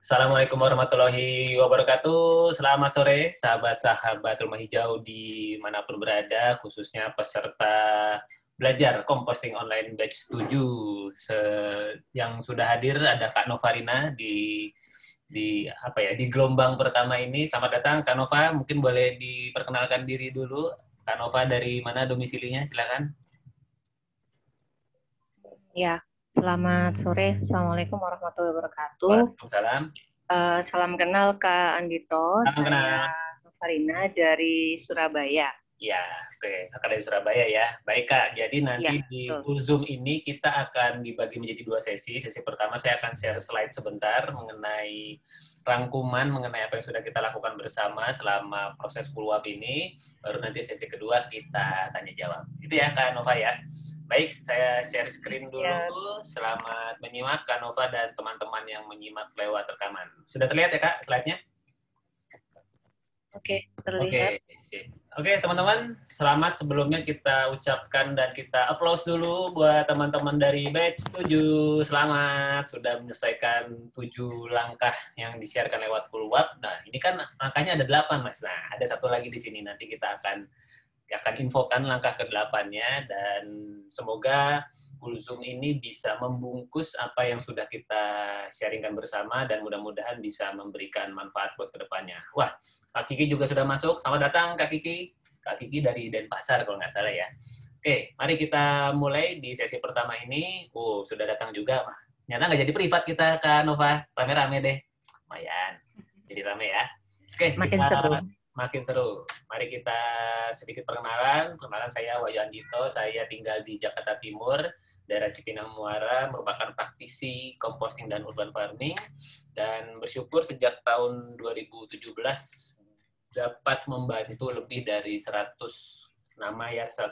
Assalamualaikum warahmatullahi wabarakatuh. Selamat sore, sahabat-sahabat Rumah Hijau dimanapun berada, khususnya peserta belajar composting online batch 7. Yang sudah hadir ada Kak Novarina di gelombang pertama ini. Selamat datang Kak Nova, mungkin boleh diperkenalkan diri dulu. Kak Nova dari mana domisilinya? Silakan. Ya, selamat sore. Assalamualaikum warahmatullahi wabarakatuh. Waalaikumsalam. Salam kenal Kak Andito. Salam kenal. Saya Novarina dari Surabaya. Ya, oke. Kakak dari Surabaya ya. Baik, Kak. Jadi nanti Ya, di betul. Zoom ini kita akan dibagi menjadi 2 sesi. Sesi pertama saya akan share slide sebentar mengenai rangkuman, mengenai apa yang sudah kita lakukan bersama selama proses follow-up ini. Baru nanti sesi kedua kita tanya jawab. Itu ya, Kak Nova ya. Baik, saya share screen dulu. Ya. Selamat menyimak Kak Nova dan teman-teman yang menyimak lewat rekaman. Sudah terlihat ya, Kak, slide-nya? Oke, terlihat. Oke, teman-teman, selamat sebelumnya kita ucapkan dan kita applause dulu buat teman-teman dari batch 7. Selamat sudah menyelesaikan 7 langkah yang disiarkan lewat follow-up. Nah, ini kan angkanya ada 8, Mas. Nah, ada satu lagi di sini. Nanti kita akan infokan langkah ke-8-nya dan semoga Zoom ini bisa membungkus apa yang sudah kita sharingkan bersama dan mudah-mudahan bisa memberikan manfaat buat kedepannya. Wah, Kak Kiki juga sudah masuk. Selamat datang, Kak Kiki. Kak Kiki dari Denpasar, kalau nggak salah ya. Oke, mari kita mulai di sesi pertama ini. Sudah datang juga. Ternyata nggak jadi privat kita, Kak Nova. Rame-rame deh. Lumayan. Jadi rame ya. Oke, makin seru. Makin seru. Mari kita sedikit perkenalan. Perkenalan saya Wahyu Andito. Saya tinggal di Jakarta Timur, daerah Cipinang Muara, merupakan praktisi composting dan urban farming. Dan bersyukur sejak tahun 2017 dapat membantu lebih dari 100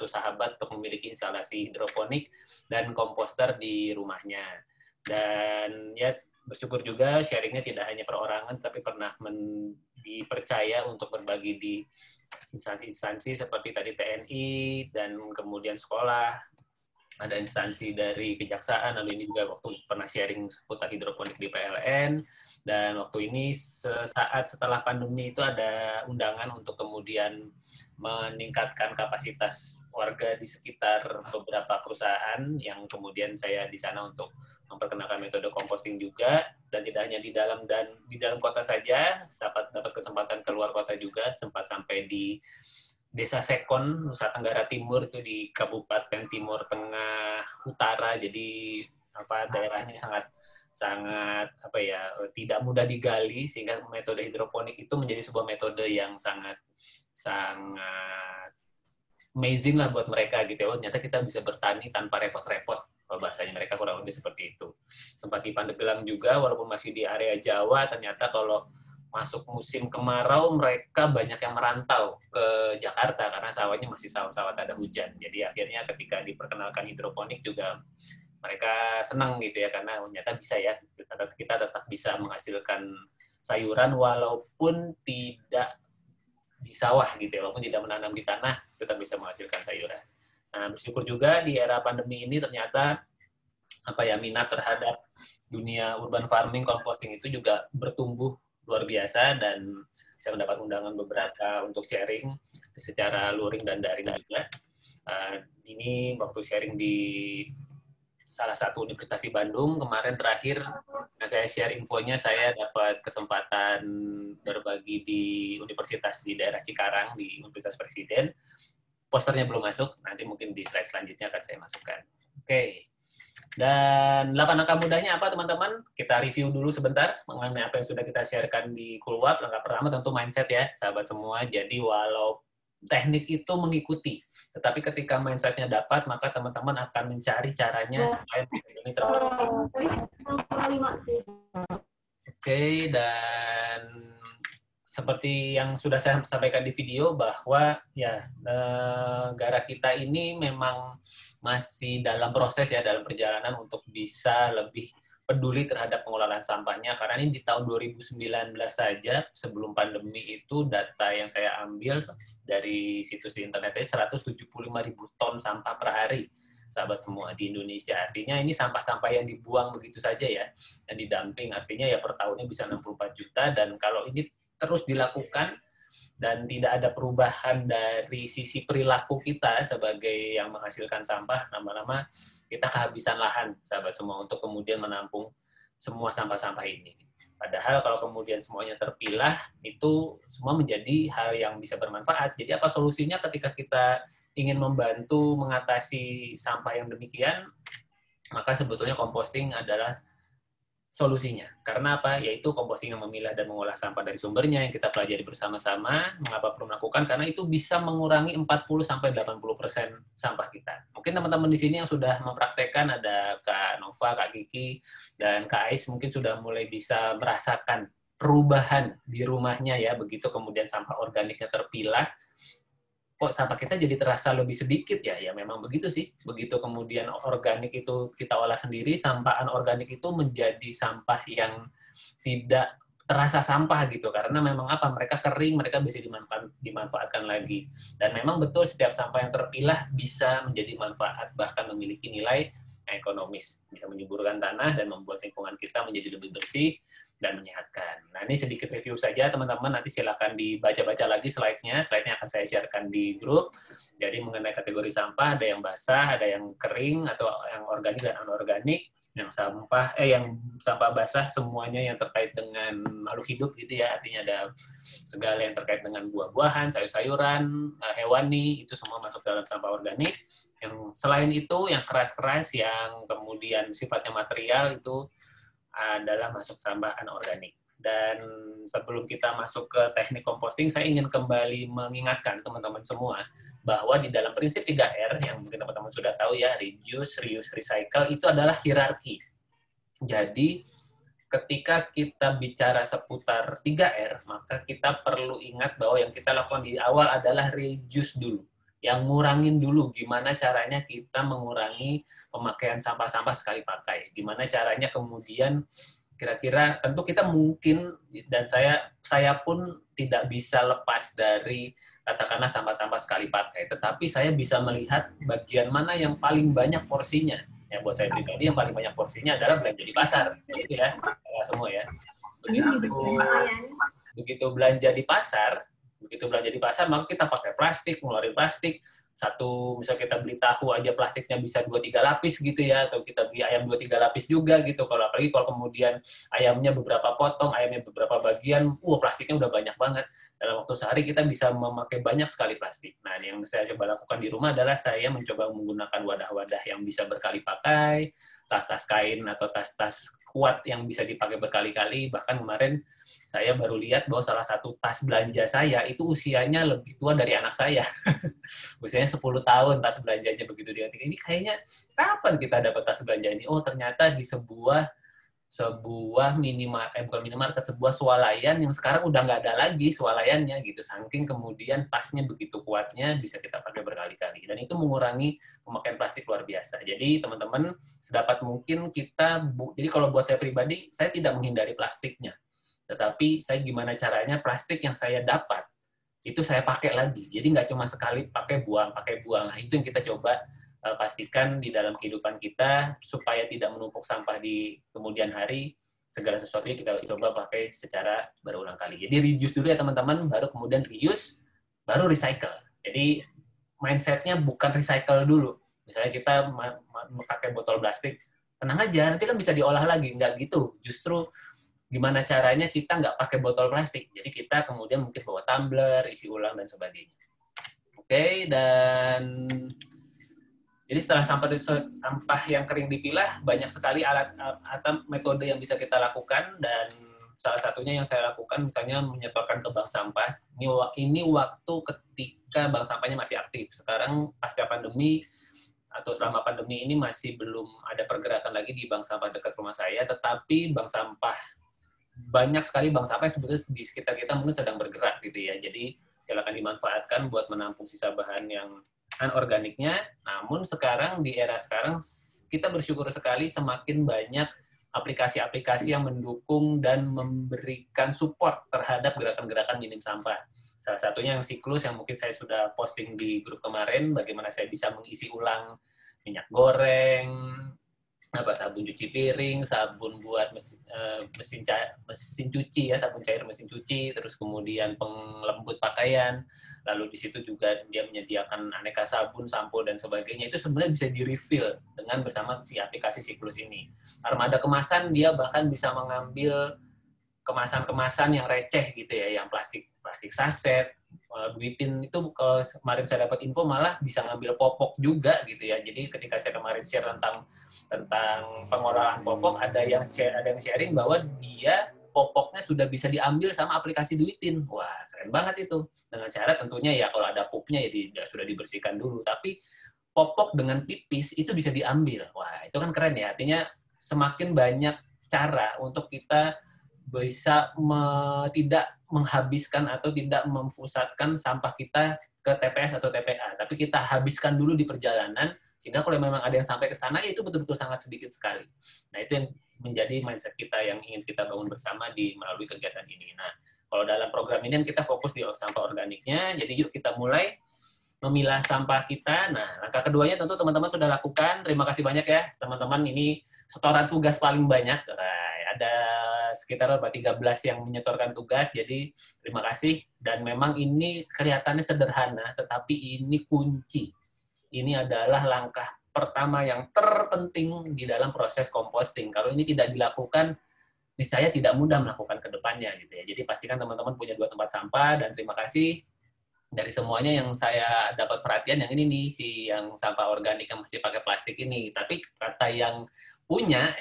sahabat untuk memiliki instalasi hidroponik dan komposter di rumahnya. Dan ya bersyukur juga sharingnya tidak hanya perorangan, tapi pernah dipercaya untuk berbagi di instansi-instansi seperti tadi TNI, dan kemudian sekolah, ada instansi dari kejaksaan, lalu ini juga waktu pernah sharing seputar hidroponik di PLN. Dan waktu ini sesaat setelah pandemi itu ada undangan untuk kemudian meningkatkan kapasitas warga di sekitar beberapa perusahaan yang kemudian saya di sana untuk memperkenalkan metode composting juga, dan tidak hanya di dalam kota saja, dapat kesempatan keluar kota juga, sempat sampai di Desa Sekon, Nusa Tenggara Timur, itu di Kabupaten Timur Tengah Utara. Jadi daerahnya sangat tidak mudah digali, sehingga metode hidroponik itu menjadi sebuah metode yang sangat amazing lah buat mereka gitu ya. Ternyata kita bisa bertani tanpa repot-repot, bahasanya mereka kurang lebih seperti itu. Sempat di Pandeglang juga, walaupun masih di area Jawa, ternyata kalau masuk musim kemarau mereka banyak yang merantau ke Jakarta karena sawahnya masih sawah-sawah tak ada hujan. Jadi akhirnya ketika diperkenalkan hidroponik juga mereka senang gitu ya, karena ternyata bisa ya, kita tetap bisa menghasilkan sayuran walaupun tidak di sawah gitu ya, walaupun tidak menanam di tanah tetap bisa menghasilkan sayuran. Nah, bersyukur juga di era pandemi ini ternyata minat terhadap dunia urban farming, composting itu juga bertumbuh luar biasa, dan saya mendapat undangan beberapa untuk sharing secara luring dan daring juga. Ini waktu sharing di salah satu universitas di Bandung kemarin terakhir, saya share infonya, saya dapat kesempatan berbagi di universitas di daerah Cikarang, di Universitas Presiden. Posternya belum masuk, nanti mungkin di slide selanjutnya akan saya masukkan. Oke. Dan 8 angka mudahnya apa, teman-teman? Kita review dulu sebentar mengenai apa yang sudah kita sharekan di follow-up. Langkah pertama tentu mindset ya, sahabat semua. Jadi walau teknik itu mengikuti, tetapi ketika mindset-nya dapat, maka teman-teman akan mencari caranya supaya ini terlalu. Oke, dan seperti yang sudah saya sampaikan di video bahwa ya negara kita ini memang masih dalam proses ya, dalam perjalanan untuk bisa lebih peduli terhadap pengelolaan sampahnya, karena ini di tahun 2019 saja sebelum pandemi itu data yang saya ambil dari situs di internetnya 175.000 ton sampah per hari. sahabat semua di Indonesia. Artinya ini sampah-sampah yang dibuang begitu saja ya, yang didumping. Artinya ya per tahunnya bisa 64 juta, dan kalau ini terus dilakukan dan tidak ada perubahan dari sisi perilaku kita sebagai yang menghasilkan sampah, lama-lama kita kehabisan lahan, sahabat semua, untuk kemudian menampung semua sampah-sampah ini. Padahal kalau kemudian semuanya terpilah, itu semua menjadi hal yang bisa bermanfaat. Jadi apa solusinya ketika kita ingin membantu mengatasi sampah yang demikian? Maka sebetulnya composting adalah solusinya. Karena apa? Yaitu composting yang memilah dan mengolah sampah dari sumbernya yang kita pelajari bersama-sama. Mengapa perlu melakukan? Karena itu bisa mengurangi 40-80% sampah kita. Mungkin teman-teman di sini yang sudah mempraktekkan, ada Kak Nova, Kak Kiki, dan Kak Ais mungkin sudah mulai bisa merasakan perubahan di rumahnya ya, begitu kemudian sampah organiknya terpilah, kok sampah kita jadi terasa lebih sedikit ya? Ya memang begitu sih. Begitu kemudian organik itu kita olah sendiri, sampah anorganik itu menjadi sampah yang tidak terasa sampah gitu. Karena memang apa? Mereka kering, mereka bisa dimanfaatkan lagi. Dan memang betul setiap sampah yang terpilah bisa menjadi manfaat, bahkan memiliki nilai ekonomis. Bisa menyuburkan tanah dan membuat lingkungan kita menjadi lebih bersih dan menyehatkan. Nah, ini sedikit review saja, teman-teman. Nanti silakan dibaca-baca lagi slide-nya. Slide-nya akan saya sharekan di grup. Jadi mengenai kategori sampah, ada yang basah, ada yang kering, atau yang organik dan anorganik. Yang sampah basah semuanya yang terkait dengan makhluk hidup gitu ya. Artinya ada segala yang terkait dengan buah-buahan, sayur-sayuran, hewani, itu semua masuk dalam sampah organik. Yang selain itu, yang keras-keras, yang kemudian sifatnya material, itu adalah masuk sampah anorganik. Dan sebelum kita masuk ke teknik composting, saya ingin kembali mengingatkan teman-teman semua bahwa di dalam prinsip 3R, yang mungkin teman-teman sudah tahu ya, reduce, reuse, recycle, itu adalah hierarki. Jadi, ketika kita bicara seputar 3R, maka kita perlu ingat bahwa yang kita lakukan di awal adalah reduce dulu. Yang ngurangin dulu, gimana caranya kita mengurangi pemakaian sampah-sampah sekali pakai. Gimana caranya kemudian kira-kira, tentu kita mungkin, dan saya pun tidak bisa lepas dari katakanlah sampah-sampah sekali pakai, tetapi saya bisa melihat bagian mana yang paling banyak porsinya. Ya, buat saya pribadi yang paling banyak porsinya adalah belanja di pasar, gitu ya, semua ya. Begitu belanja di pasar, maka kita pakai plastik, ngeluarin plastik. Misal kita beli tahu aja plastiknya bisa 2-3 lapis gitu ya, atau kita beli ayam 2-3 lapis juga gitu. Apalagi kalau kemudian ayamnya beberapa potong, ayamnya beberapa bagian, plastiknya udah banyak banget. Dalam waktu sehari kita bisa memakai banyak sekali plastik. Nah, yang saya coba lakukan di rumah adalah saya mencoba menggunakan wadah-wadah yang bisa berkali pakai, tas-tas kain atau tas-tas kuat yang bisa dipakai berkali-kali. Bahkan kemarin saya baru lihat bahwa salah satu tas belanja saya itu usianya lebih tua dari anak saya. Usianya 10 tahun tas belanjanya, begitu dia. Ini kayaknya kapan kita dapat tas belanja ini? Oh, ternyata di sebuah bukan minimarket, sebuah swalayan yang sekarang udah nggak ada lagi swalayannya gitu. Saking kemudian tasnya begitu kuatnya, bisa kita pakai berkali-kali. Dan itu mengurangi pemakaian plastik luar biasa. Jadi teman-teman, sedapat mungkin jadi kalau buat saya pribadi, saya tidak menghindari plastiknya. Tetapi saya gimana caranya plastik yang saya dapat, itu saya pakai lagi. Jadi nggak cuma sekali pakai buang. Nah, itu yang kita coba pastikan di dalam kehidupan kita, supaya tidak menumpuk sampah di kemudian hari. Segala sesuatunya kita coba pakai secara berulang kali. Jadi reduce dulu ya teman-teman, baru kemudian reuse, baru recycle. Jadi mindset-nya bukan recycle dulu. Misalnya kita pakai botol plastik, tenang aja, nanti kan bisa diolah lagi. Nggak gitu. Justru gimana caranya kita nggak pakai botol plastik. Jadi kita kemudian mungkin bawa tumbler, isi ulang, dan sebagainya. Oke, dan jadi setelah sampah yang kering dipilah, banyak sekali alat atau metode yang bisa kita lakukan, dan salah satunya yang saya lakukan misalnya menyetorkan ke bank sampah. Ini waktu ketika bank sampahnya masih aktif. Sekarang pasca pandemi atau selama pandemi ini masih belum ada pergerakan lagi di bank sampah dekat rumah saya, tetapi banyak sekali bank sampah yang sebetulnya di sekitar kita mungkin sedang bergerak gitu ya. Jadi silakan dimanfaatkan buat menampung sisa bahan yang anorganiknya. Namun sekarang di era sekarang kita bersyukur sekali semakin banyak aplikasi-aplikasi yang mendukung dan memberikan support terhadap gerakan-gerakan minim sampah. Salah satunya yang Siklus yang mungkin saya sudah posting di grup kemarin, bagaimana saya bisa mengisi ulang minyak goreng, sabun cuci piring, sabun buat mesin cuci ya, sabun cair mesin cuci, terus kemudian penglembut pakaian, lalu di situ juga dia menyediakan aneka sabun, sampo dan sebagainya. Itu sebenarnya bisa di-refill dengan bersama si aplikasi Siklus ini. Armada kemasan dia bahkan bisa mengambil kemasan-kemasan yang receh gitu ya, yang plastik saset, duitin itu kemarin saya dapat info malah bisa ngambil popok juga gitu ya. Jadi ketika saya kemarin share tentang pengolahan popok, ada yang sharing bahwa dia popoknya sudah bisa diambil sama aplikasi Duitin. Wah, keren banget itu. Dengan syarat tentunya ya kalau ada pupnya ya sudah dibersihkan dulu. Tapi popok dengan pipis itu bisa diambil. Wah, itu kan keren ya. Artinya semakin banyak cara untuk kita bisa tidak menghabiskan atau tidak memfusatkan sampah kita ke TPS atau TPA. Tapi kita habiskan dulu di perjalanan, sehingga kalau memang ada yang sampai ke sana, ya itu betul-betul sangat sedikit sekali. Nah, itu yang menjadi mindset kita yang ingin kita bangun bersama melalui kegiatan ini. Nah, kalau dalam program ini kita fokus di sampah organiknya, jadi yuk kita mulai memilah sampah kita. Nah, langkah keduanya tentu teman-teman sudah lakukan. Terima kasih banyak ya, teman-teman. Ini setoran tugas paling banyak. Nah, ada sekitar 13 yang menyetorkan tugas, jadi terima kasih. Dan memang ini kelihatannya sederhana, tetapi ini kunci. Ini adalah langkah pertama yang terpenting di dalam proses composting. Kalau ini tidak dilakukan, niscaya tidak mudah melakukan ke depannya gitu ya. Jadi pastikan teman-teman punya 2 tempat sampah, dan terima kasih dari semuanya yang saya dapat perhatian yang ini nih, yang sampah organik yang masih pakai plastik ini. Tapi kata yang punya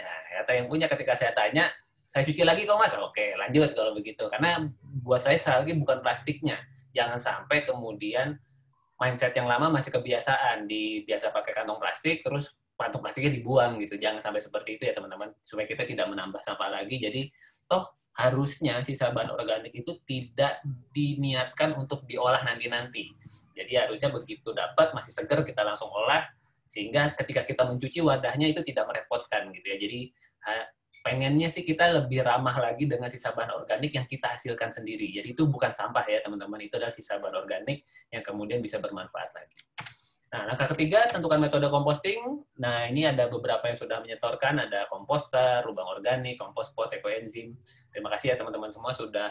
ketika saya tanya, saya cuci lagi kok Mas? Oke, lanjut kalau begitu. Karena buat saya sekali lagi bukan plastiknya. Jangan sampai kemudian mindset yang lama masih kebiasaan, biasa pakai kantong plastik, terus kantong plastiknya dibuang gitu. Jangan sampai seperti itu ya teman-teman, supaya kita tidak menambah sampah lagi. Jadi, harusnya sisa bahan organik itu tidak diniatkan untuk diolah nanti-nanti. Jadi harusnya begitu dapat, masih segar, kita langsung olah, sehingga ketika kita mencuci wadahnya itu tidak merepotkan gitu ya. Jadi pengennya sih kita lebih ramah lagi dengan sisa bahan organik yang kita hasilkan sendiri. Jadi itu bukan sampah ya teman-teman, itu adalah sisa bahan organik yang kemudian bisa bermanfaat lagi. Nah, langkah ketiga, tentukan metode composting. Nah, ini ada beberapa yang sudah menyetorkan, ada komposter, lubang organik, kompospot, ekoenzim. Terima kasih ya teman-teman semua sudah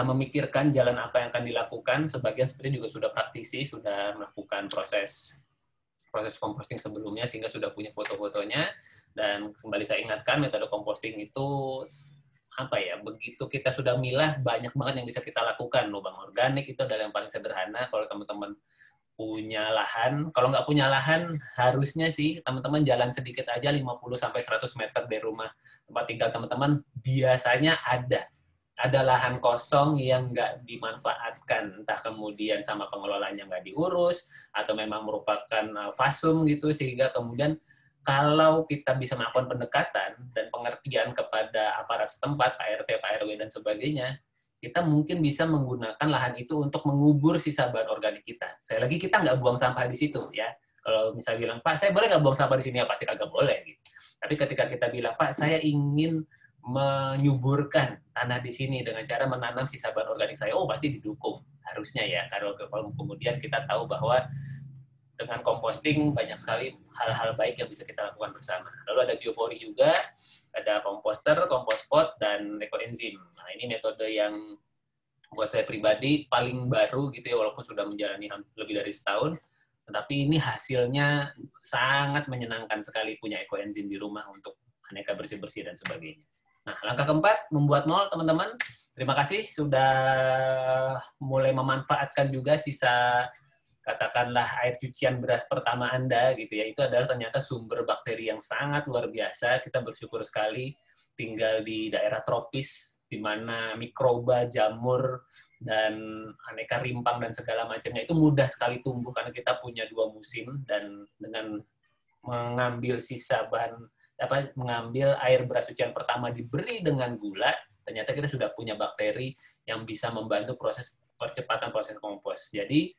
memikirkan jalan apa yang akan dilakukan. Sebagian seperti juga sudah praktisi, sudah melakukan proses composting sebelumnya, sehingga sudah punya foto-fotonya. Dan kembali saya ingatkan, metode composting itu begitu kita sudah milah, banyak banget yang bisa kita lakukan. Lubang organik itu adalah yang paling sederhana. Kalau teman-teman punya lahan, kalau nggak punya lahan, harusnya sih teman-teman jalan sedikit aja, 50-100 meter dari rumah tempat tinggal teman-teman, biasanya ada lahan kosong yang nggak dimanfaatkan, entah kemudian sama pengelolanya nggak diurus, atau memang merupakan fasum gitu, sehingga kemudian kalau kita bisa melakukan pendekatan dan pengertian kepada aparat setempat, Pak RT, Pak RW, dan sebagainya, kita mungkin bisa menggunakan lahan itu untuk mengubur sisa bahan organik kita. Sekali lagi, kita nggak buang sampah di situ, ya. Kalau misalnya bilang, Pak, saya boleh nggak buang sampah di sini? Ya, pasti kagak boleh. Gitu. Tapi ketika kita bilang, Pak, saya ingin menyuburkan tanah di sini dengan cara menanam sisa bahan organik saya, pasti didukung. Harusnya ya, kalau kemudian kita tahu bahwa dengan composting banyak sekali hal-hal baik yang bisa kita lakukan bersama. Lalu ada biopori juga, ada komposter, kompospot, dan ekoenzim. Nah, ini metode yang buat saya pribadi paling baru gitu ya, walaupun sudah menjalani lebih dari setahun, tetapi ini hasilnya sangat menyenangkan sekali punya ekoenzim di rumah untuk aneka bersih-bersih dan sebagainya. Nah, langkah keempat, membuat mall, teman-teman. Terima kasih sudah mulai memanfaatkan juga sisa katakanlah air cucian beras pertama Anda gitu ya, itu adalah ternyata sumber bakteri yang sangat luar biasa. Kita bersyukur sekali tinggal di daerah tropis di mana mikroba, jamur, dan aneka rimpang dan segala macamnya itu mudah sekali tumbuh karena kita punya 2 musim, dan dengan mengambil mengambil air beras cucian pertama diberi dengan gula, ternyata kita sudah punya bakteri yang bisa membantu percepatan proses kompos. Jadi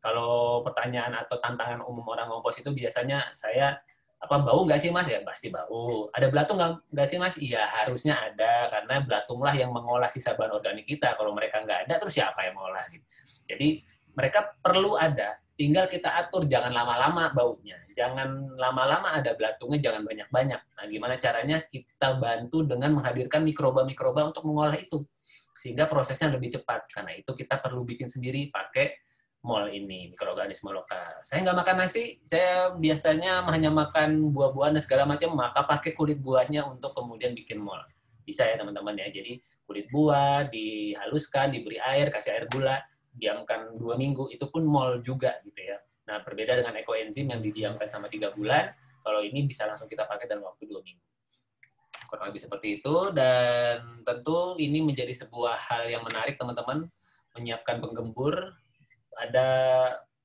kalau pertanyaan atau tantangan umum orang kompos itu biasanya saya, bau nggak sih Mas? Ya pasti bau. Ada belatung nggak sih Mas? Iya harusnya ada, karena belatunglah yang mengolah sisa bahan organik kita. Kalau mereka nggak ada, terus siapa yang mengolah? Gitu. Jadi mereka perlu ada, tinggal kita atur, jangan lama-lama baunya, jangan lama-lama ada belatungnya, jangan banyak-banyak. Nah, gimana caranya kita bantu dengan menghadirkan mikroba-mikroba untuk mengolah itu, sehingga prosesnya lebih cepat. Karena itu kita perlu bikin sendiri pakai MOL ini, mikroorganisme lokal. Saya nggak makan nasi, saya biasanya hanya makan buah-buahan dan segala macam, maka pakai kulit buahnya untuk kemudian bikin MOL. Bisa ya teman-teman ya, jadi kulit buah dihaluskan, diberi air, kasih air gula, diamkan 2 minggu, itu pun MOL juga gitu ya. Nah, berbeda dengan ekoenzim yang didiamkan sama 3 bulan, kalau ini bisa langsung kita pakai dalam waktu 2 minggu. Kurang lebih seperti itu, dan tentu ini menjadi sebuah hal yang menarik teman-teman, menyiapkan penggembur, ada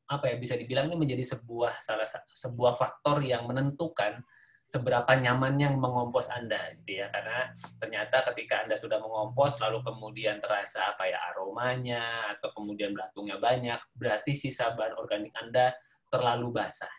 apa ya, bisa dibilang ini menjadi sebuah faktor yang menentukan seberapa nyamannya mengompos Anda gitu ya, karena ternyata ketika Anda sudah mengompos lalu kemudian terasa apa ya, aromanya atau kemudian belatungnya banyak, berarti sisa bahan organik Anda terlalu basah,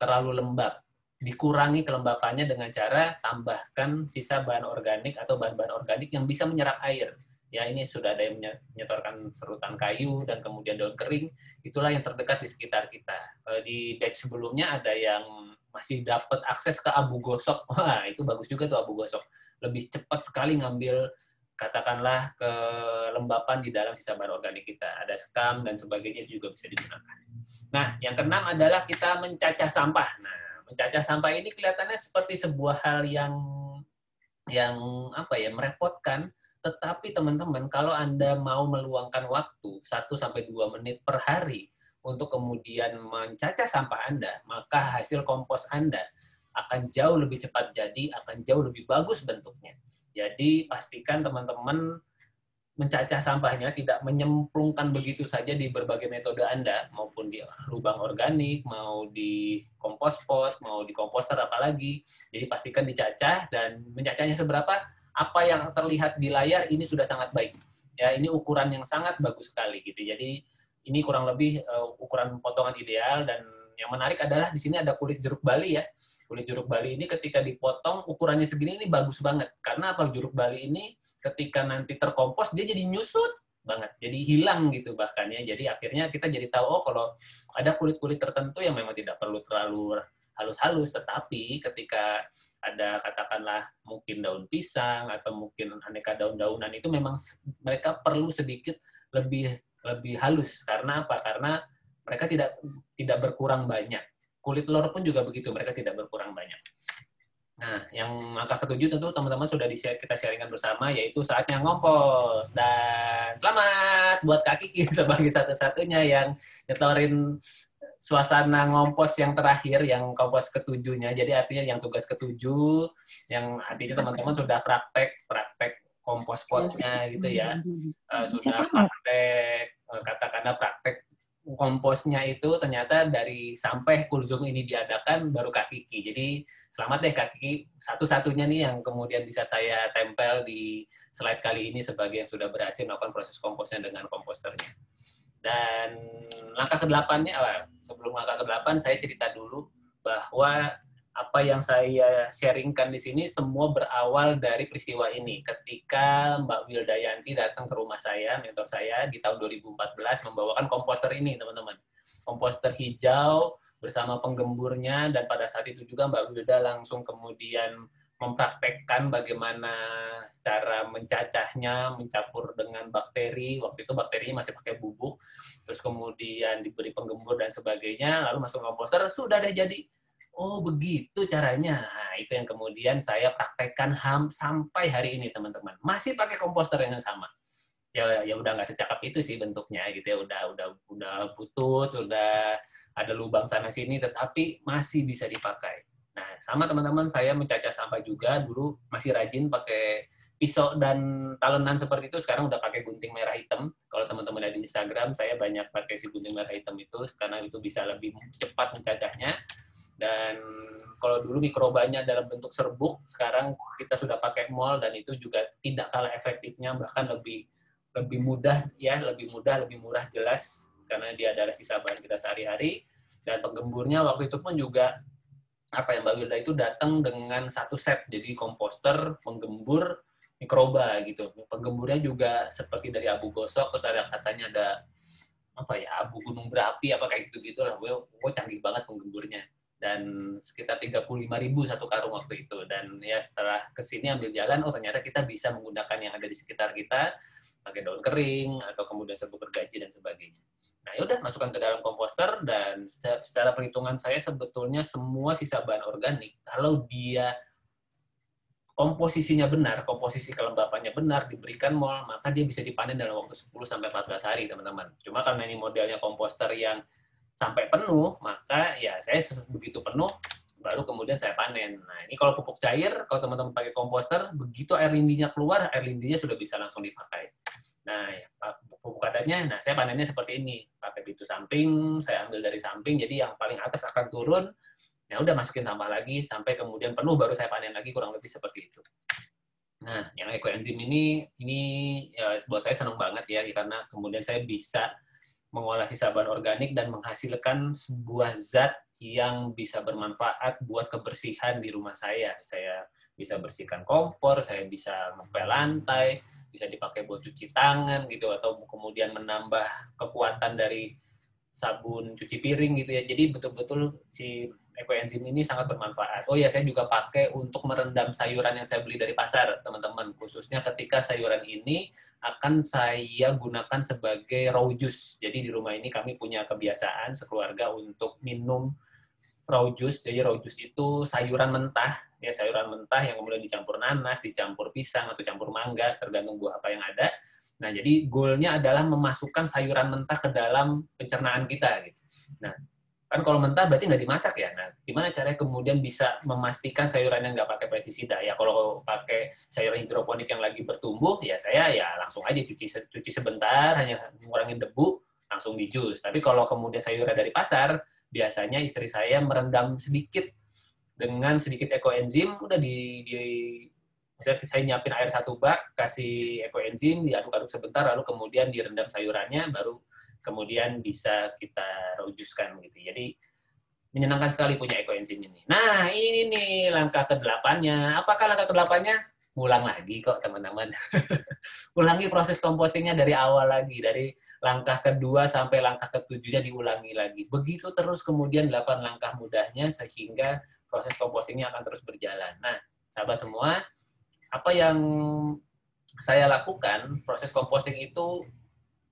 terlalu lembab. Dikurangi kelembapannya dengan cara tambahkan sisa bahan organik atau bahan-bahan organik yang bisa menyerap air. Ya, ini sudah ada yang menyetorkan serutan kayu dan kemudian daun kering, itulah yang terdekat di sekitar kita. Di batch sebelumnya ada yang masih dapat akses ke abu gosok. Wah, itu bagus juga tuh abu gosok. Lebih cepat sekali ngambil, katakanlah, kelembapan di dalam sisa bahan organik kita. Ada sekam dan sebagainya juga bisa digunakan. Nah, yang keenam adalah kita mencacah sampah. Nah, mencacah sampah ini kelihatannya seperti sebuah hal yang apa ya, merepotkan. Tetapi teman-teman, kalau Anda mau meluangkan waktu 1-2 menit per hari untuk kemudian mencacah sampah Anda, maka hasil kompos Anda akan jauh lebih cepat jadi, akan jauh lebih bagus bentuknya. Jadi pastikan teman-teman mencacah sampahnya tidak menyemplungkan begitu saja di berbagai metode Anda, maupun di lubang organik, mau di kompos pot, mau di komposter apalagi. Jadi pastikan dicacah, dan mencacahnya seberapa, apa yang terlihat di layar ini sudah sangat baik. Ya, ini ukuran yang sangat bagus sekali gitu. Jadi ini kurang lebih ukuran potongan ideal, dan yang menarik adalah di sini ada kulit jeruk Bali ya. Kulit jeruk Bali ini ketika dipotong ukurannya segini ini bagus banget. Karena apa? Jeruk Bali ini ketika nanti terkompos dia jadi nyusut banget, jadi hilang gitu bahkan ya. Jadi akhirnya kita jadi tahu, oh kalau ada kulit-kulit tertentu yang memang tidak perlu terlalu halus-halus, tetapi ketika ada katakanlah mungkin daun pisang atau mungkin aneka daun-daunan, itu memang mereka perlu sedikit lebih halus. Karena apa? Karena mereka tidak berkurang banyak. Kulit telur pun juga begitu, mereka tidak berkurang banyak. Nah, yang angka ke-7 tentu teman-teman sudah kita sharingkan bersama, yaitu saatnya ngompos. Dan selamat buat Kak Kiki sebagai satu-satunya yang nyetorin suasana ngompos yang terakhir, yang kompos ke-7-nya. Jadi artinya yang tugas ke-7, yang artinya teman-teman sudah praktek kompos potnya gitu ya. Sudah praktek, katakanlah praktek komposnya itu ternyata dari sampai Kulzum ini diadakan baru Kak Kiki. Jadi selamat deh Kak Kiki, satu-satunya nih yang kemudian bisa saya tempel di slide kali ini sebagai yang sudah berhasil melakukan proses komposnya dengan komposternya. Dan langkah ke-8-nya, sebelum langkah ke-8 saya cerita dulu bahwa apa yang saya sharingkan di sini semua berawal dari peristiwa ini. Ketika Mbak Wildayanti datang ke rumah saya, mentor saya, di tahun 2014 membawakan komposter ini, teman-teman. Komposter hijau bersama penggemburnya, dan pada saat itu juga Mbak Wilda langsung kemudian mempraktekkan bagaimana cara mencacahnya, mencampur dengan bakteri. Waktu itu bakterinya masih pakai bubuk, terus kemudian diberi penggembur dan sebagainya, lalu masuk komposter, sudah deh jadi. Oh, begitu caranya. Nah, itu yang kemudian saya praktekkan sampai hari ini, teman-teman. Masih pakai komposter yang sama. Ya udah nggak secakap itu sih bentuknya gitu ya. Udah butut, sudah ada lubang sana sini, tetapi masih bisa dipakai. Nah, sama teman-teman, saya mencacah sampah juga dulu masih rajin pakai pisau dan talenan seperti itu. Sekarang udah pakai gunting merah hitam. Kalau teman-teman ada di Instagram, saya banyak pakai si gunting merah hitam itu karena itu bisa lebih cepat mencacahnya. Dan kalau dulu mikrobanya dalam bentuk serbuk, sekarang kita sudah pakai MOL, dan itu juga tidak kalah efektifnya, bahkan lebih mudah ya, lebih murah jelas, karena dia adalah sisa bahan kita sehari-hari. Dan penggemburnya waktu itu pun juga apa yang Mbak Wilda itu datang dengan satu set, jadi komposter, penggembur, mikroba gitu. Penggemburnya juga seperti dari abu gosok, terus ada katanya ada apa ya, abu gunung berapi apa kayak gitu lah, gue canggih banget menggemburnya, dan sekitar 35.000 satu karung waktu itu. Dan ya setelah kesini ambil jalan, oh ternyata kita bisa menggunakan yang ada di sekitar kita, pakai daun kering atau kemudian serbuk gergaji dan sebagainya. Nah yaudah, masukkan ke dalam komposter, dan secara perhitungan saya sebetulnya semua sisa bahan organik kalau dia komposisinya benar, komposisi kelembapannya benar, diberikan mol, maka dia bisa dipanen dalam waktu 10-14 hari, teman-teman. Cuma karena ini modelnya komposter yang sampai penuh, maka ya saya begitu penuh, baru kemudian saya panen. Nah, ini kalau pupuk cair, kalau teman-teman pakai komposter, begitu air lindinya keluar, air lindinya sudah bisa langsung dipakai. Nah, ya, pupuk kadarnya, nah saya panennya seperti ini. Pakai pintu samping, saya ambil dari samping, jadi yang paling atas akan turun. Nah, udah masukin sampah lagi sampai kemudian penuh, baru saya panen lagi, kurang lebih seperti itu. Nah, yang ekoenzim ini ya, buat saya senang banget ya, karena kemudian saya bisa mengolah sisa bahan organik dan menghasilkan sebuah zat yang bisa bermanfaat buat kebersihan di rumah saya. Saya bisa bersihkan kompor, saya bisa ngepel lantai, bisa dipakai buat cuci tangan gitu, atau kemudian menambah kekuatan dari sabun cuci piring gitu ya. Jadi betul-betul si ekoenzim ini sangat bermanfaat. Oh ya, saya juga pakai untuk merendam sayuran yang saya beli dari pasar, teman-teman. Khususnya ketika sayuran ini akan saya gunakan sebagai raw juice. Jadi di rumah ini kami punya kebiasaan sekeluarga untuk minum raw juice. Jadi raw juice itu sayuran mentah, ya sayuran mentah yang kemudian dicampur nanas, dicampur pisang atau campur mangga, tergantung buah apa yang ada. Nah, jadi goalnya adalah memasukkan sayuran mentah ke dalam pencernaan kita. Gitu. Nah, kan kalau mentah berarti nggak dimasak ya. Nah, gimana caranya kemudian bisa memastikan sayurannya nggak pakai pestisida? Ya kalau pakai sayuran hidroponik yang lagi bertumbuh, ya saya ya langsung aja cuci sebentar, hanya ngurangin debu, langsung di jus. Tapi kalau kemudian sayuran dari pasar, biasanya istri saya merendam sedikit dengan sedikit ekoenzim, udah misalnya saya nyiapin air 1 bak, kasih ekoenzim, diaduk-aduk sebentar, lalu kemudian direndam sayurannya, baru kemudian bisa kita raujuskan gitu. Jadi menyenangkan sekali punya ekoenzim ini. Nah, ini nih langkah ke-8-nya. Apakah langkah ke-8-nya? Ngulang lagi kok, teman-teman. Ulangi proses compostingnya dari awal lagi, dari langkah kedua sampai langkah ke-7-nya diulangi lagi. Begitu terus kemudian 8 langkah mudahnya sehingga proses compostingnya akan terus berjalan. Nah, sahabat semua, apa yang saya lakukan, proses composting itu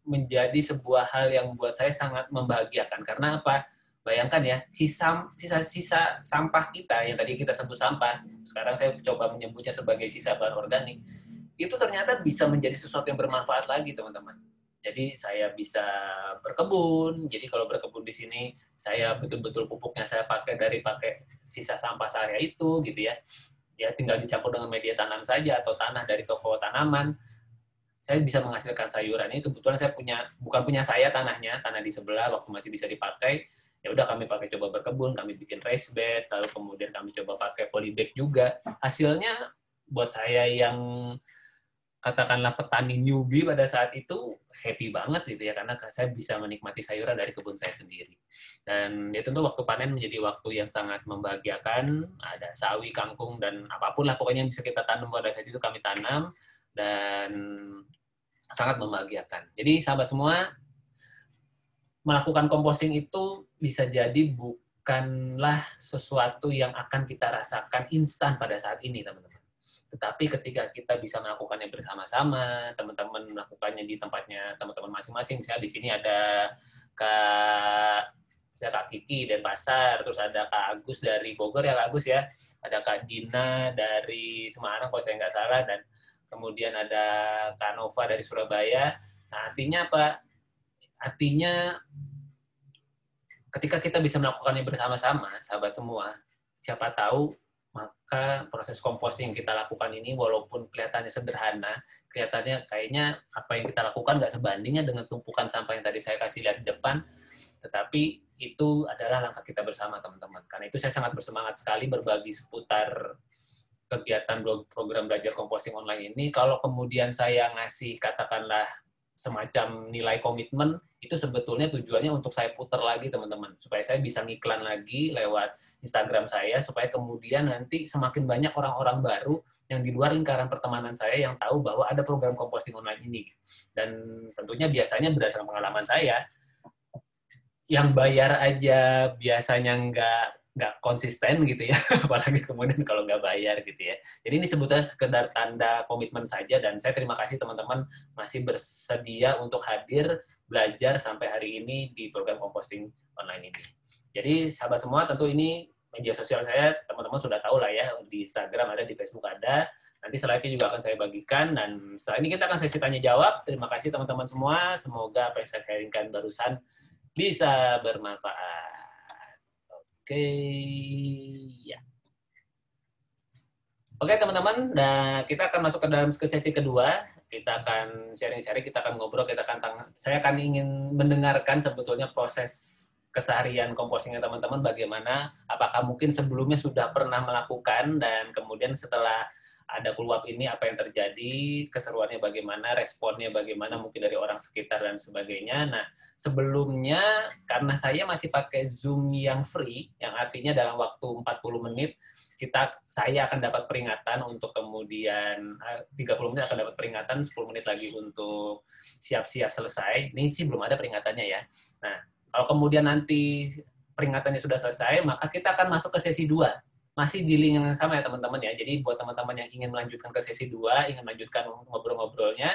menjadi sebuah hal yang membuat saya sangat membahagiakan. Karena apa? Bayangkan ya, sisa sampah kita, yang tadi kita sebut sampah, sekarang saya coba menyebutnya sebagai sisa bahan organik, itu ternyata bisa menjadi sesuatu yang bermanfaat lagi, teman-teman. Jadi saya bisa berkebun. Jadi kalau berkebun di sini, saya betul-betul pupuknya saya pakai sisa sampah saya itu, gitu ya. Ya tinggal dicampur dengan media tanam saja atau tanah dari toko tanaman. Saya bisa menghasilkan sayuran. Ini kebetulan saya bukan punya saya tanahnya, tanah di sebelah waktu masih bisa dipakai. Ya udah kami pakai coba berkebun, kami bikin raised bed, lalu kemudian kami coba pakai polybag juga. Hasilnya buat saya yang katakanlah petani newbie pada saat itu happy banget gitu ya, karena saya bisa menikmati sayuran dari kebun saya sendiri. Dan ya tentu waktu panen menjadi waktu yang sangat membahagiakan. Ada sawi, kangkung, dan apapun lah pokoknya yang bisa kita tanam pada saat itu kami tanam, dan sangat membahagiakan. Jadi sahabat semua, melakukan composting itu bisa jadi bukanlah sesuatu yang akan kita rasakan instan pada saat ini, teman-teman. Tetapi ketika kita bisa melakukannya bersama-sama, teman-teman melakukannya di tempatnya teman-teman masing-masing, misalnya di sini ada Kak Kiki dan Pasar, terus ada Kak Agus dari Bogor ya Kak Agus ya, ada Kak Dina dari Semarang kalau saya nggak salah, dan kemudian ada Kak Nova dari Surabaya. Nah, artinya apa? Artinya ketika kita bisa melakukannya bersama-sama, sahabat semua, siapa tahu maka proses composting yang kita lakukan ini walaupun kelihatannya sederhana, kelihatannya kayaknya apa yang kita lakukan nggak sebandingnya dengan tumpukan sampah yang tadi saya kasih lihat di depan, tetapi itu adalah langkah kita bersama, teman-teman. Karena itu saya sangat bersemangat sekali berbagi seputar kegiatan program belajar composting online ini. Kalau kemudian saya ngasih katakanlah semacam nilai komitmen, itu sebetulnya tujuannya untuk saya putar lagi, teman-teman, supaya saya bisa ngiklan lagi lewat Instagram saya, supaya kemudian nanti semakin banyak orang-orang baru yang di luar lingkaran pertemanan saya yang tahu bahwa ada program composting online ini. Dan tentunya biasanya berdasarkan pengalaman saya, yang bayar aja biasanya nggak konsisten gitu ya, apalagi kemudian kalau nggak bayar gitu ya. Jadi ini sebetulnya sekedar tanda komitmen saja, dan saya terima kasih teman-teman masih bersedia untuk hadir belajar sampai hari ini di program composting online ini. Jadi sahabat semua, tentu ini media sosial saya teman-teman sudah tahu lah ya, di Instagram ada, di Facebook ada. Nanti slide-nya juga akan saya bagikan, dan setelah ini kita akan sesi tanya jawab. Terima kasih teman-teman semua, semoga apa yang saya sharingkan barusan bisa bermanfaat. Oke, ya. Oke teman-teman, nah kita akan masuk ke sesi kedua. Kita akan sharing-sharing, kita akan ngobrol, saya akan ingin mendengarkan sebetulnya proses keseharian compostingnya teman-teman bagaimana, apakah mungkin sebelumnya sudah pernah melakukan, dan kemudian setelah ada keluap ini apa yang terjadi, keseruannya bagaimana, responnya bagaimana mungkin dari orang sekitar dan sebagainya. Nah, sebelumnya karena saya masih pakai Zoom yang free, yang artinya dalam waktu 40 menit saya akan dapat peringatan untuk kemudian 30 menit akan dapat peringatan, 10 menit lagi untuk siap-siap selesai. Ini sih belum ada peringatannya ya. Nah, kalau kemudian nanti peringatannya sudah selesai, maka kita akan masuk ke sesi 2. Masih di link yang sama ya teman-teman ya. Jadi buat teman-teman yang ingin melanjutkan ke sesi 2, ingin melanjutkan ngobrol-ngobrolnya,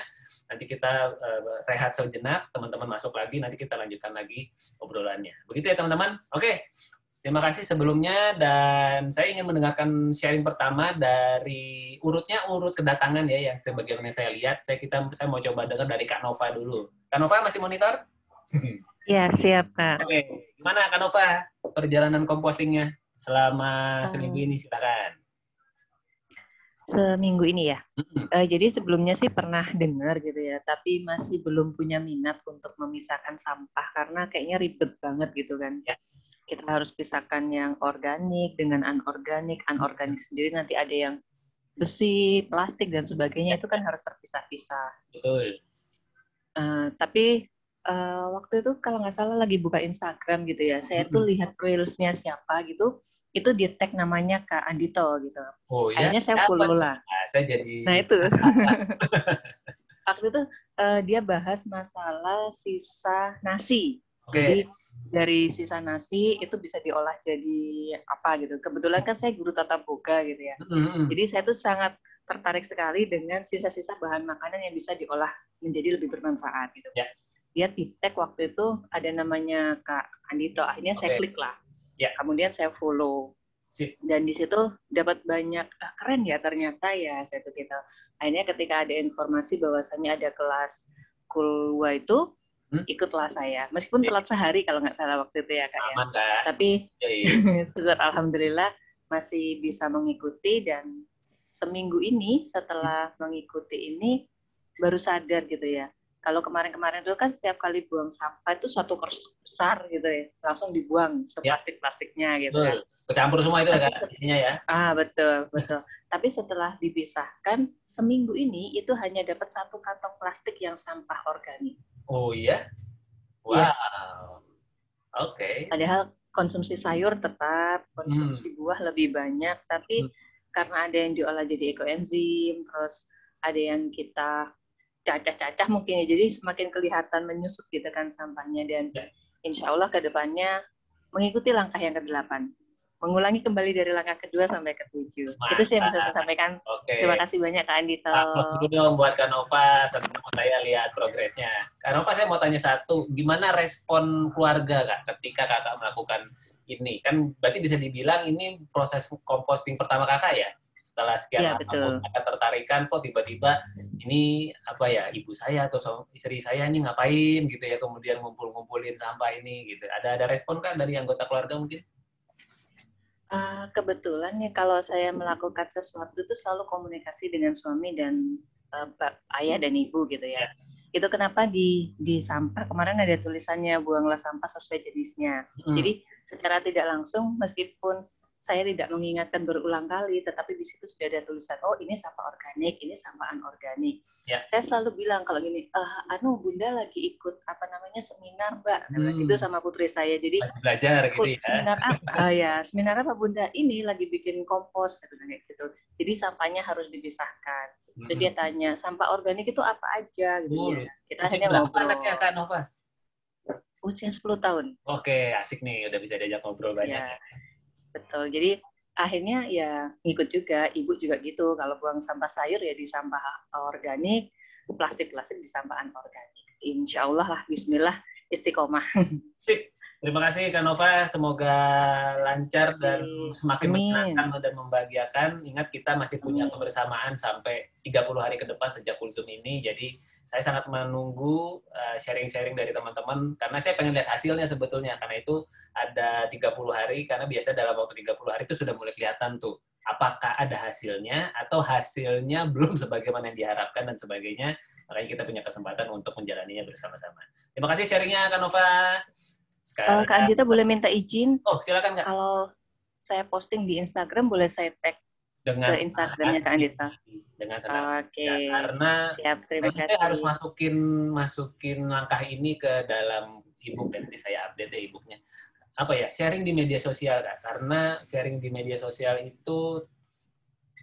nanti kita rehat sejenak, teman-teman masuk lagi, nanti kita lanjutkan lagi obrolannya. Begitu ya teman-teman? Oke. Terima kasih sebelumnya, dan saya ingin mendengarkan sharing pertama dari urut kedatangan ya, yang sebagaimana saya lihat. Saya mau coba dengar dari Kak Nova dulu. Kak Nova masih monitor? Ya, siap, Kak. Oke, gimana Kak Nova perjalanan compostingnya selama seminggu ini? Silakan. Seminggu ini ya. Jadi sebelumnya sih pernah dengar gitu ya, tapi masih belum punya minat untuk memisahkan sampah karena kayaknya ribet banget gitu kan. Ya. Kita harus pisahkan yang organik dengan anorganik. Anorganik sendiri nanti ada yang besi, plastik, dan sebagainya, itu kan harus terpisah-pisah. Betul. Tapi waktu itu kalau nggak salah lagi buka Instagram gitu ya, saya tuh lihat reels-nya siapa gitu, itu di tag namanya Kak Andito gitu. Oh ya? Akhirnya saya follow lah. Saya jadi... Nah itu. Waktu itu dia bahas masalah sisa nasi. Oke. Jadi dari sisa nasi itu bisa diolah jadi apa gitu. Kebetulan kan saya guru tata boga gitu ya. Jadi saya tuh sangat tertarik sekali dengan sisa-sisa bahan makanan yang bisa diolah menjadi lebih bermanfaat gitu. Ya. Dia di tag waktu itu ada namanya Kak Andito. Akhirnya saya klik lah. Ya. Kemudian saya follow. Dan di situ dapat banyak, keren ya ternyata ya, saya tuh gitu. Akhirnya ketika ada informasi bahwasannya ada kelas Kulwa itu, ikutlah saya. Meskipun telat sehari kalau nggak salah waktu itu ya Kak ya. Aman, Kak. Tapi syukur alhamdulillah masih bisa mengikuti, dan seminggu ini setelah mengikuti ini baru sadar gitu ya. Kalau kemarin-kemarin itu kan setiap kali buang sampah itu satu kers besar gitu ya, langsung dibuang seplastik-plastiknya gitu kan. Bercampur semua itu ya, ya. Betul. Tapi setelah dipisahkan, seminggu ini itu hanya dapat satu kantong plastik yang sampah organik. Oh iya? Wow. Yes. Oke. Padahal konsumsi sayur tetap, konsumsi buah lebih banyak, tapi karena ada yang diolah jadi ekoenzim, terus ada yang kita cacah-cacah mungkin ya, jadi semakin kelihatan menyusut gitu kan sampahnya, dan insya Allah ke depannya mengikuti langkah yang ke-8. Mengulangi kembali dari langkah kedua sampai ke-7. Itu sih yang bisa saya sampaikan. Terima kasih banyak Kak Andito. Dulu dong buat Kak Nova, sebelum saya lihat progresnya. Kak Nova, saya mau tanya satu, gimana respon keluarga Kak ketika Kakak melakukan ini? Kan berarti bisa dibilang ini proses composting pertama Kakak ya? Setelah sekian lama Kakak tertarikan, kok tiba-tiba ini apa ya, ibu saya atau istri saya ini ngapain gitu ya, kemudian ngumpulin sampah ini gitu. Ada respon kan dari anggota keluarga mungkin? Kebetulan ya kalau saya melakukan sesuatu itu selalu komunikasi dengan suami dan ayah dan ibu gitu ya. Itu kenapa di sampah kemarin ada tulisannya buanglah sampah sesuai jenisnya. Jadi secara tidak langsung meskipun saya tidak mengingatkan berulang kali, tetapi di situ sudah ada tulisan, oh ini sampah organik, ini sampah anorganik. Saya selalu bilang kalau gini, Bunda lagi ikut seminar Mbak, itu sama putri saya. Jadi belajar gitu ya. Seminar apa? Seminar apa Bunda? Ini lagi bikin kompos gitu. Jadi sampahnya harus dipisahkan. Jadi dia tanya, sampah organik itu apa aja gitu ya. Kita hanya ngobrol. Anaknya Kak Nova? usia 10 tahun. Oke, asik nih, udah bisa diajak ngobrol banyak. Ya, betul. Jadi akhirnya ya ngikut juga, ibu juga gitu. Kalau buang sampah sayur ya di sampah organik, plastik-plastik di sampah anorganik. Insya Allah lah, bismillah, istiqomah. Sip. Terima kasih Kak Nova, semoga lancar dan semakin menyenangkan dan membahagiakan. Ingat kita masih punya kebersamaan sampai 30 hari ke depan sejak Kulsum ini, jadi saya sangat menunggu sharing-sharing dari teman-teman, karena saya pengen lihat hasilnya sebetulnya, karena itu ada 30 hari, karena biasa dalam waktu 30 hari itu sudah mulai kelihatan tuh, apakah ada hasilnya, atau hasilnya belum sebagaimana yang diharapkan dan sebagainya, makanya kita punya kesempatan untuk menjalaninya bersama-sama. Terima kasih sharingnya Kak Nova. Kak Andita boleh minta izin? Oh, silakan Kak. Kalau saya posting di Instagram, boleh saya tag ke Instagramnya Kak Andita? Dengan senang. Oke. Ya, karena siap, terima kasih. saya harus masukin langkah ini ke dalam e-book, dan nanti saya update ya e-booknya. Apa ya, sharing di media sosial Kak. Karena sharing di media sosial itu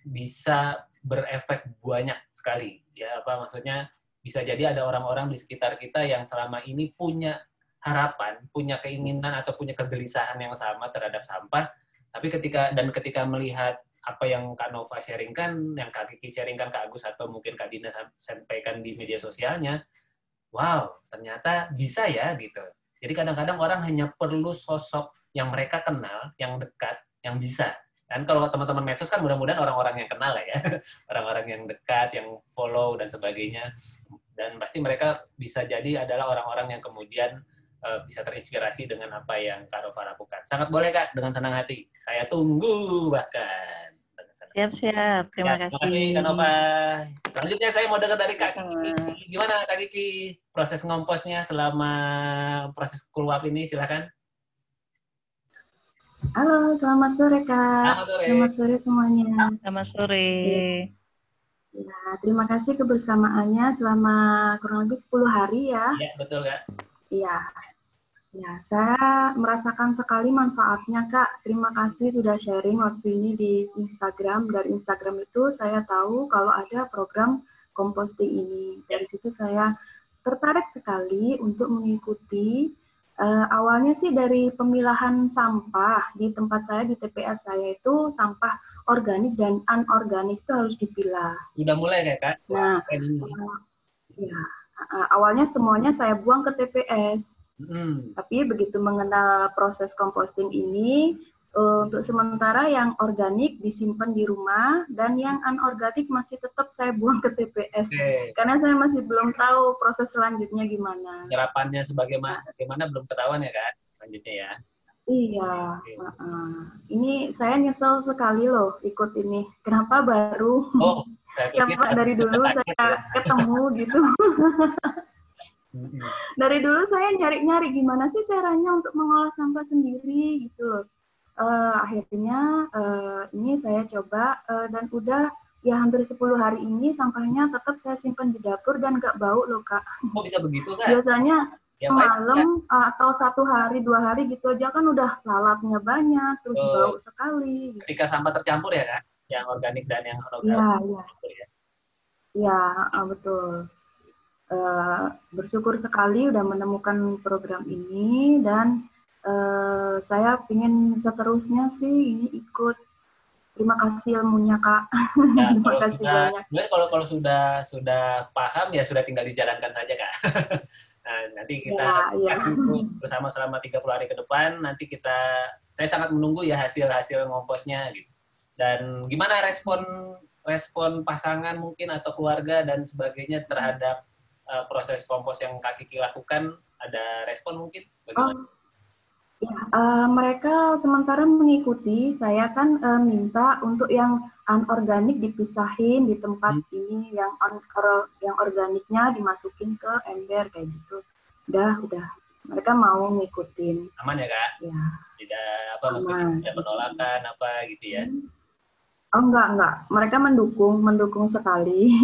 bisa berefek banyak sekali. Ya, apa maksudnya? Bisa jadi ada orang-orang di sekitar kita yang selama ini punya harapan, punya keinginan atau punya kegelisahan yang sama terhadap sampah, tapi ketika melihat apa yang Kak Nova sharingkan, yang Kak Kiki sharingkan, Kak Agus atau mungkin Kak Dina sampaikan di media sosialnya, wow, ternyata bisa ya gitu. Jadi kadang-kadang orang hanya perlu sosok yang mereka kenal, yang dekat, yang bisa. Dan kalau teman-teman medsos kan mudah-mudahan orang-orang yang kenal lah ya, orang-orang yang dekat, yang follow dan sebagainya. Dan pasti mereka bisa jadi adalah orang-orang yang kemudian bisa terinspirasi dengan apa yang Kak Nova lakukan. Sangat boleh Kak, dengan senang hati. Saya tunggu bahkan. Siap. Terima kasih. Terima kasih Kak Nova. Selanjutnya saya mau dengar dari Kak Kiki. Gimana Kak Kiki proses ngomposnya selama proses keluap ini? Silakan. Halo, selamat sore Kak. Selamat sore semuanya. Selamat sore. Ya, terima kasih kebersamaannya selama kurang lebih 10 hari ya. Iya, betul Kak. Iya. Ya, saya merasakan sekali manfaatnya, Kak. Terima kasih sudah sharing waktu ini di Instagram. Dari Instagram itu saya tahu kalau ada program composting ini. Dari situ saya tertarik sekali untuk mengikuti. Awalnya sih dari pemilahan sampah di tempat saya, di TPS saya itu sampah organik dan anorganik itu harus dipilah. Udah mulai ya, Kak? Nah, ya, awalnya semuanya saya buang ke TPS. Tapi begitu mengenal proses composting ini, untuk sementara yang organik disimpan di rumah dan yang anorganik masih tetap saya buang ke TPS. Karena saya masih belum tahu proses selanjutnya gimana. Penyerapannya bagaimana belum ketahuan ya Kak, selanjutnya ya. Iya, ini saya nyesel sekali loh ikut ini. Kenapa baru? Oh, saya pikir dari dulu saya ketemu gitu. Dari dulu saya nyari-nyari gimana sih caranya untuk mengolah sampah sendiri gitu loh. Akhirnya ini saya coba dan udah ya hampir 10 hari ini sampahnya tetap saya simpan di dapur dan nggak bau loh Kak. Oh bisa begitu Kak? Biasanya ya, malam atau 1 hari 2 hari gitu aja kan udah lalatnya banyak terus bau sekali. Ketika sampah tercampur ya Kak? Yang organik dan yang anorganik. Iya, betul. Bersyukur sekali udah menemukan program ini dan saya ingin seterusnya sih ini ikut. Terima kasih ilmunya Kak. Ya, terima kasih banyak. Kalau sudah paham ya sudah tinggal dijalankan saja Kak. Nah, nanti kita bersama selama 30 hari ke depan. Nanti saya sangat menunggu ya hasil ngomposnya gitu. Dan gimana respon pasangan mungkin atau keluarga dan sebagainya terhadap proses kompos yang Kak Kiki lakukan, ada respon mungkin? Bagaimana? Mereka sementara mengikuti. Saya kan minta untuk yang anorganik dipisahin di tempat ini, yang organiknya dimasukin ke ember kayak gitu. Udah. Mereka mau ngikutin. Aman ya Kak? Ya. Tidak tidak penolakan apa gitu ya? Oh enggak. Mereka mendukung sekali.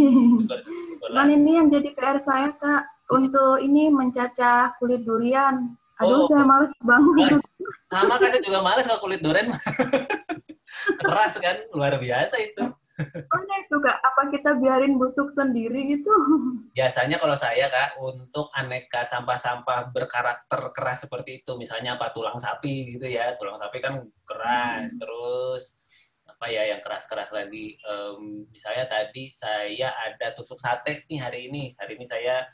Cuman ini yang jadi PR saya Kak, untuk ini mencacah kulit durian. Aduh, saya males banget. Sama Kak, saya juga males kalau kulit durian. Keras kan, luar biasa itu. Oh ya itu Kak, apa apa kita biarin busuk sendiri gitu? Biasanya kalau saya, Kak, untuk aneka sampah-sampah berkarakter keras seperti itu, misalnya apa, tulang sapi gitu ya, tulang sapi kan keras, terus apa ya yang keras-keras lagi, misalnya tadi saya ada tusuk sate nih hari ini saya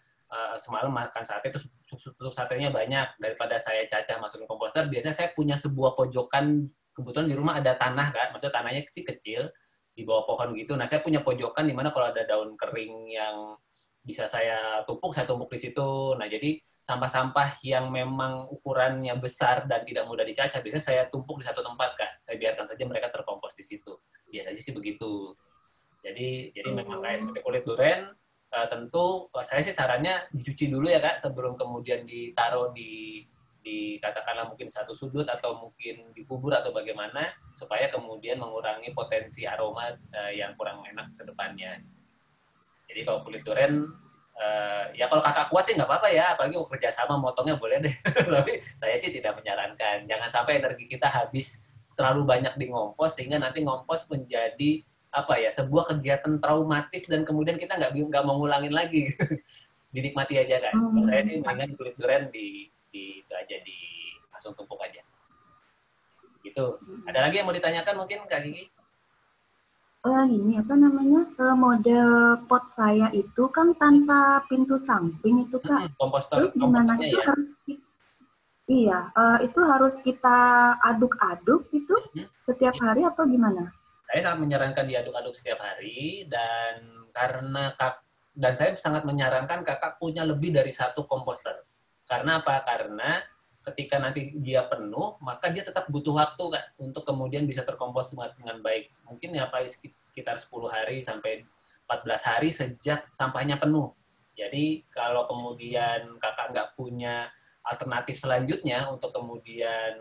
semalam makan sate, terus tusuk satenya banyak, daripada saya cacah masukin komposter, biasanya saya punya sebuah pojokan, kebetulan di rumah ada tanah, Kak, maksudnya tanahnya sih kecil, di bawah pohon gitu, nah saya punya pojokan di mana kalau ada daun kering yang bisa saya tumpuk di situ. Nah, jadi sampah-sampah yang memang ukurannya besar dan tidak mudah dicacah, biasanya saya tumpuk di satu tempat, Kak. Saya biarkan saja mereka terkompos di situ. Biasanya sih begitu. Jadi memang kayak seperti kulit duren, tentu saya sih sarannya dicuci dulu ya, Kak, sebelum kemudian ditaruh di katakanlah mungkin satu sudut atau mungkin dikubur atau bagaimana, supaya kemudian mengurangi potensi aroma yang kurang enak ke depannya. Jadi kalau kulit duren, ya kalau kakak kuat sih nggak apa-apa ya, apalagi mau kerjasama motongnya boleh deh. Tapi saya sih tidak menyarankan. Jangan sampai energi kita habis terlalu banyak di ngompos, sehingga nanti ngompos menjadi apa ya, sebuah kegiatan traumatis dan kemudian kita nggak mau ngulangin lagi. Dinikmati aja kan. Saya sih mendingan kulit duren itu aja, langsung tumpuk aja. Gitu. Ada lagi yang mau ditanyakan mungkin Kak Gigi? Ini apa namanya, model pot saya itu kan tanpa pintu samping itu, Kak. Komposter, Terus gimana itu ya? Itu harus kita aduk-aduk itu setiap hari atau gimana? Saya sangat menyarankan diaduk-aduk setiap hari, dan saya sangat menyarankan kakak punya lebih dari satu komposter. Karena apa? Karena ketika nanti dia penuh, maka dia tetap butuh waktu, Kak, untuk kemudian bisa terkompos dengan baik. Mungkin ya paling sekitar 10 hari sampai 14 hari sejak sampahnya penuh. Jadi kalau kemudian kakak nggak punya alternatif selanjutnya untuk kemudian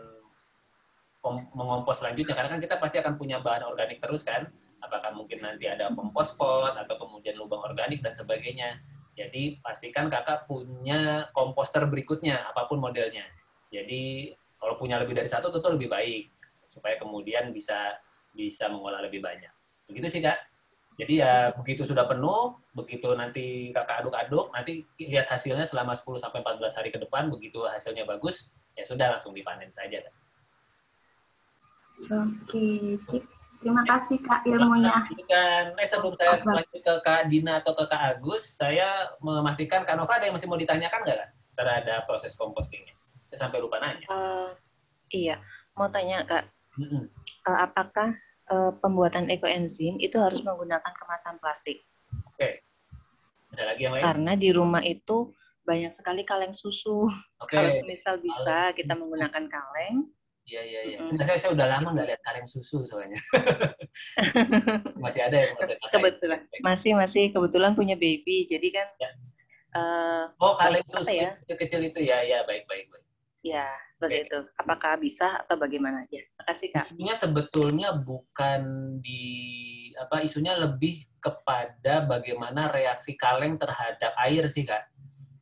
mengompos selanjutnya, karena kan kita pasti akan punya bahan organik terus kan, apakah mungkin nanti ada kompos pot atau kemudian lubang organik dan sebagainya. Jadi pastikan kakak punya komposter berikutnya, apapun modelnya. Jadi kalau punya lebih dari satu tentu lebih baik, supaya kemudian bisa mengolah lebih banyak. Begitu sih, Kak. Jadi ya begitu sudah penuh, begitu nanti kakak aduk-aduk, nanti lihat hasilnya selama 10-14 hari ke depan, begitu hasilnya bagus, ya sudah langsung dipanen saja, Kak. Oke, sip. Terima kasih Kak ilmunya. Sebelum saya lanjut ke Kak Dina atau ke Kak Agus, saya memastikan Kak Nova ada yang masih mau ditanyakan nggak, Kak, terhadap proses compostingnya? Saya sampai lupa nanya. Iya, mau tanya Kak, apakah pembuatan ekoenzim itu harus menggunakan kemasan plastik? Oke. Ada lagi yang lain? Karena di rumah itu banyak sekali kaleng susu. Kalau semisal bisa kita menggunakan kaleng. Iya. Saya udah lama nggak lihat kaleng susu soalnya. Masih ada yang kebetulan. Masih kebetulan punya baby, jadi kan. Ya. Kaleng susu ya? kecil itu ya, baik. Ya, seperti itu. Apakah bisa atau bagaimana? Ya, makasih Kak. Isunya sebetulnya bukan isunya lebih kepada bagaimana reaksi kaleng terhadap air sih, Kak.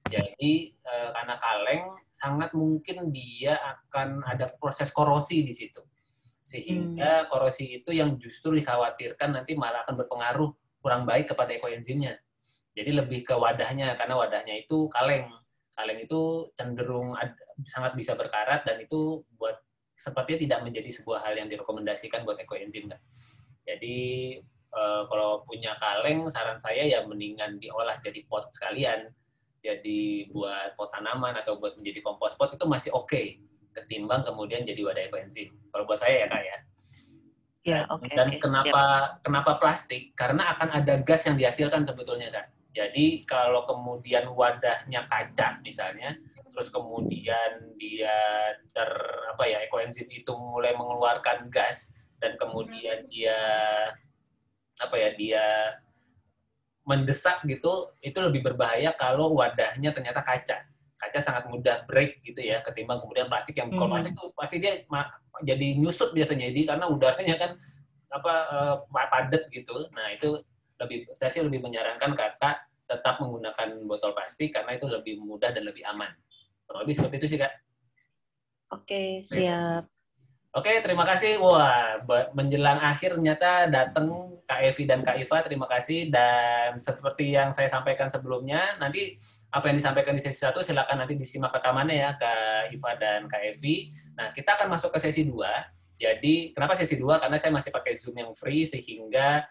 Jadi karena kaleng sangat mungkin dia akan ada proses korosi di situ, sehingga korosi itu yang justru dikhawatirkan nanti malah akan berpengaruh kurang baik kepada ekoenzimnya. Jadi lebih ke wadahnya, karena wadahnya itu kaleng itu cenderung sangat bisa berkarat, dan itu sepertinya tidak menjadi sebuah hal yang direkomendasikan buat ekoenzim, kan. Jadi kalau punya kaleng, saran saya ya mendingan diolah jadi pot sekalian. Jadi buat pot tanaman atau buat menjadi kompos pot itu masih oke, ketimbang kemudian jadi wadah ekoenzim. Kalau buat saya ya, Kak, ya. Ya, Dan kenapa plastik? Karena akan ada gas yang dihasilkan sebetulnya, Kak. Jadi kalau kemudian wadahnya kaca misalnya, terus kemudian dia ekoenzim itu mulai mengeluarkan gas, dan kemudian dia mendesak gitu, itu lebih berbahaya kalau wadahnya ternyata kaca. Kaca sangat mudah break gitu ya, ketimbang kemudian plastik yang kalau plastik itu pasti dia jadi nyusut biasanya, jadi karena udaranya kan padat gitu. Nah, itu saya sih lebih menyarankan kakak tetap menggunakan botol plastik karena itu lebih mudah dan lebih aman. Kurang lebih seperti itu sih, Kak. Oke, siap. Oke, terima kasih. Wah, menjelang akhir ternyata datang Kak Evi dan Kak Iva. Terima kasih. Dan seperti yang saya sampaikan sebelumnya, nanti apa yang disampaikan di sesi 1 silakan nanti disimak rekamannya ya Kak Iva dan Kak Evi. Nah, kita akan masuk ke sesi 2. Jadi, kenapa sesi 2? Karena saya masih pakai Zoom yang free sehingga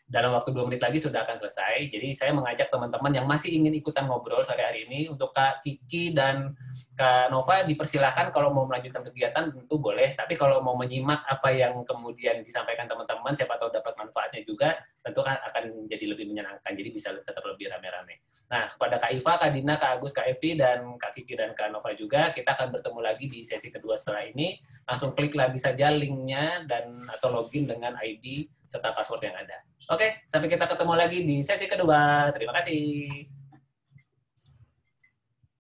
dalam waktu 2 menit lagi sudah akan selesai. Jadi saya mengajak teman-teman yang masih ingin ikutan ngobrol sore hari ini, untuk Kak Kiki dan Kak Nova dipersilakan kalau mau melanjutkan kegiatan tentu boleh, tapi kalau mau menyimak apa yang kemudian disampaikan teman-teman, siapa tahu dapat manfaatnya juga, tentu kan akan jadi lebih menyenangkan, jadi bisa tetap lebih rame-rame. Nah, kepada Kak Iva, Kak Dina, Kak Agus, Kak Evi, dan Kak Kiki dan Kak Nova juga, kita akan bertemu lagi di sesi kedua setelah ini. Langsung klik lagi saja linknya dan atau login dengan ID serta password yang ada. Oke, sampai kita ketemu lagi di sesi kedua. Terima kasih.